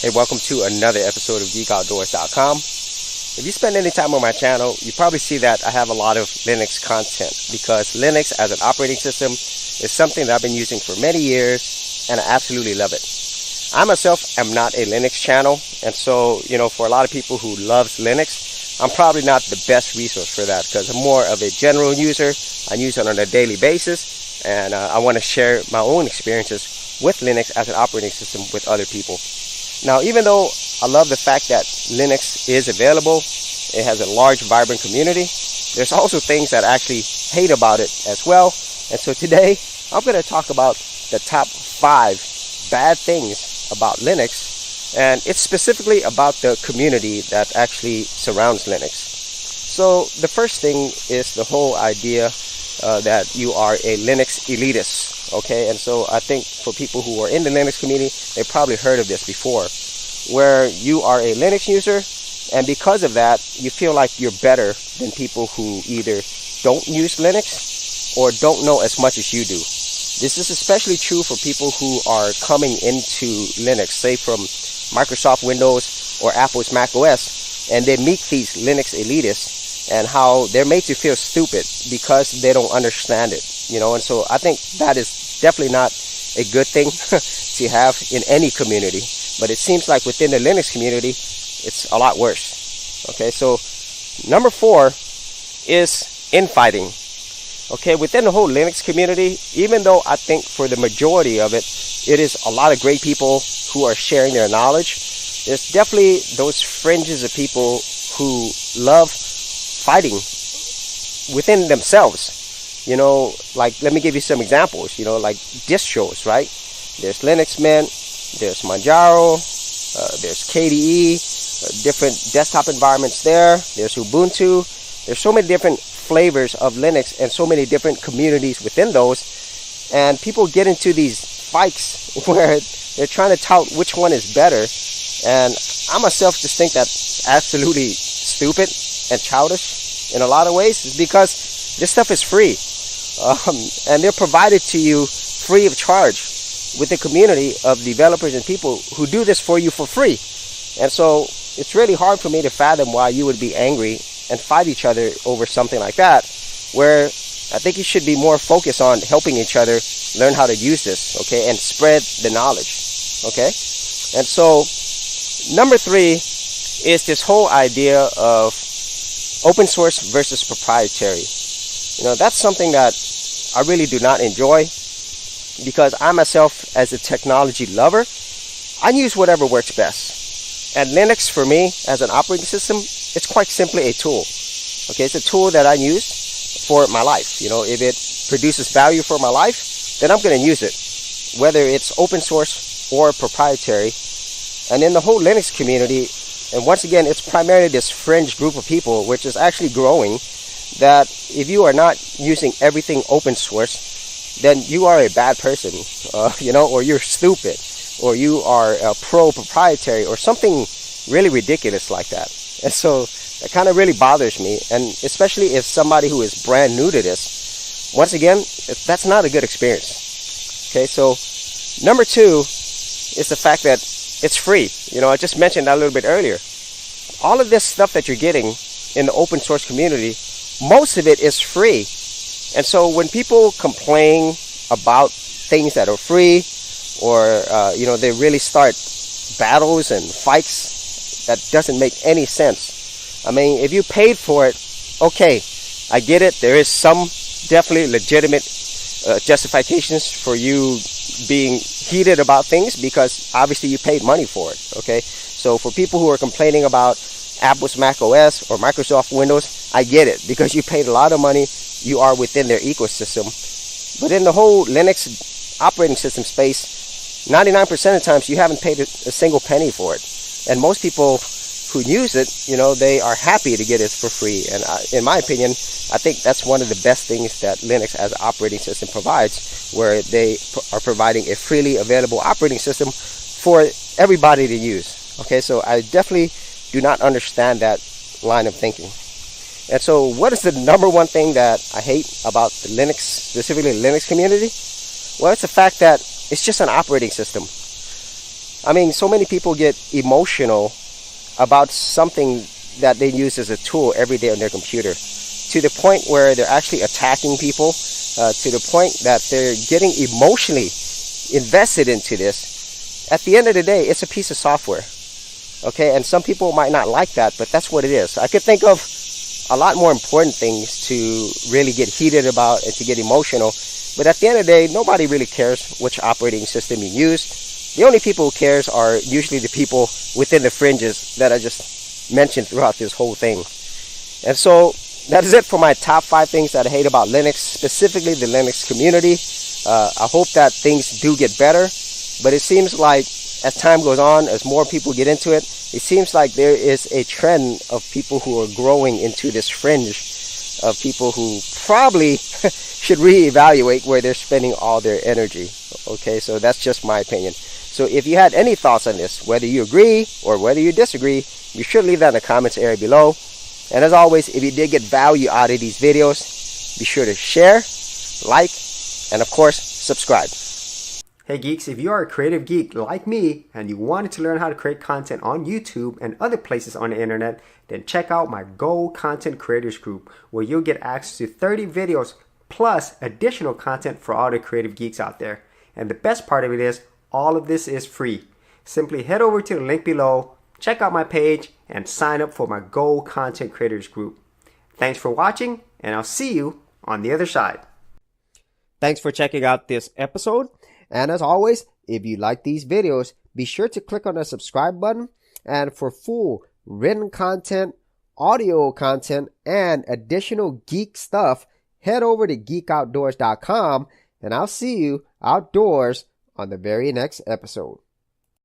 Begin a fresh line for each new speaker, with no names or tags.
Hey, welcome to another episode of GeekOutdoors.com. If you spend any time on my channel, you probably see that I have a lot of Linux content because Linux as an operating system is something that I've been using for many years and I absolutely love it. I myself am not a Linux channel, and so, for a lot of people who loves Linux, I'm probably not the best resource for that because I'm more of a general user. I use it on a daily basis, and I want to share my own experiences with Linux as an operating system with other people. Now, even though I love the fact that Linux is available, it has a large, vibrant community, there's also things that I actually hate about it as well. And so today, I'm going to talk about the top 5 bad things about Linux, and it's specifically about the community that actually surrounds Linux. So the first thing is the whole idea that you are a Linux elitist, okay? And so I think for people who are in the Linux community, they've probably heard of this before, where you are a Linux user, and because of that, you feel like you're better than people who either don't use Linux or don't know as much as you do. This is especially true for people who are coming into Linux, say from Microsoft Windows or Apple's Mac OS, and they meet these Linux elitists, and how they're made to feel stupid because they don't understand it, and so I think that is definitely not a good thing to have in any community, but it seems like within the Linux community, it's a lot worse. Okay, so number 4 is infighting. Okay, within the whole Linux community, even though I think for the majority of it, it is a lot of great people who are sharing their knowledge, there's definitely those fringes of people who love fighting within themselves. Like, let me give you some examples, like distros, right? There's Linux Mint, there's Manjaro, there's KDE, different desktop environments there's Ubuntu. There's so many different flavors of Linux and so many different communities within those, and people get into these fights where they're trying to tout which one is better, and I myself just think that's absolutely stupid and childish in a lot of ways, because this stuff is free, and they're provided to you free of charge with the community of developers and people who do this for you for free. And so it's really hard for me to fathom why you would be angry and fight each other over something like that, where I think you should be more focused on helping each other learn how to use this, okay, and spread the knowledge, okay? And so number 3 is this whole idea of open source versus proprietary. That's something that I really do not enjoy, because I myself, as a technology lover, I use whatever works best. And Linux, for me, as an operating system, it's quite simply a tool. Okay, it's a tool that I use for my life. If it produces value for my life, then I'm going to use it, whether it's open source or proprietary. And in the whole Linux community, and once again, it's primarily this fringe group of people, which is actually growing, that if you are not using everything open source, then you are a bad person, or you're stupid, or you are pro-proprietary, or something really ridiculous like that. And so that kind of really bothers me, and especially if somebody who is brand new to this, once again, that's not a good experience. Okay, so number 2 is the fact that it's free. I just mentioned that a little bit earlier. All of this stuff that you're getting in the open source community, most of it is free. And so when people complain about things that are free, or they really start battles and fights, that doesn't make any sense. I mean, if you paid for it, okay, I get it. There is some definitely legitimate justifications for you being heated about things, because obviously you paid money for it, okay? So for people who are complaining about Apple's Mac OS or Microsoft Windows, I get it, because you paid a lot of money, you are within their ecosystem. But in the whole Linux operating system space, 99% of the times you haven't paid a single penny for it. And most people who use it, they are happy to get it for free. And in my opinion, I think that's one of the best things that Linux as an operating system provides, where they are providing a freely available operating system for everybody to use. Okay, so I definitely do not understand that line of thinking. And so what is the number one thing that I hate about the Linux, specifically the Linux community? Well, it's the fact that it's just an operating system. I mean, so many people get emotional about something that they use as a tool every day on their computer, to the point where they're actually attacking people, to the point that they're getting emotionally invested into this. At the end of the day, it's a piece of software. Okay, and some people might not like that, but that's what it is. I could think of a lot more important things to really get heated about and to get emotional. But at the end of the day, nobody really cares which operating system you use. The only people who cares are usually the people within the fringes that I just mentioned throughout this whole thing. And so that is it for my top 5 things that I hate about Linux, specifically the Linux community. I hope that things do get better, but it seems like as time goes on, as more people get into it, it seems like there is a trend of people who are growing into this fringe of people who probably should reevaluate where they're spending all their energy. Okay, so that's just my opinion. So if you had any thoughts on this, whether you agree or whether you disagree, you should leave that in the comments area below. And as always, if you did get value out of these videos, be sure to share, like, and of course, subscribe. Hey geeks, if you are a creative geek like me and you wanted to learn how to create content on YouTube and other places on the internet, then check out my Go Content Creators group, where you'll get access to 30 videos plus additional content for all the creative geeks out there. And the best part of it is, all of this is free. Simply head over to the link below, check out my page, and sign up for my Go Content Creators group. Thanks for watching, and I'll see you on the other side. Thanks for checking out this episode. And as always, if you like these videos, be sure to click on the subscribe button. And for full written content, audio content, and additional geek stuff, head over to geekoutdoors.com, and I'll see you outdoors on the very next episode.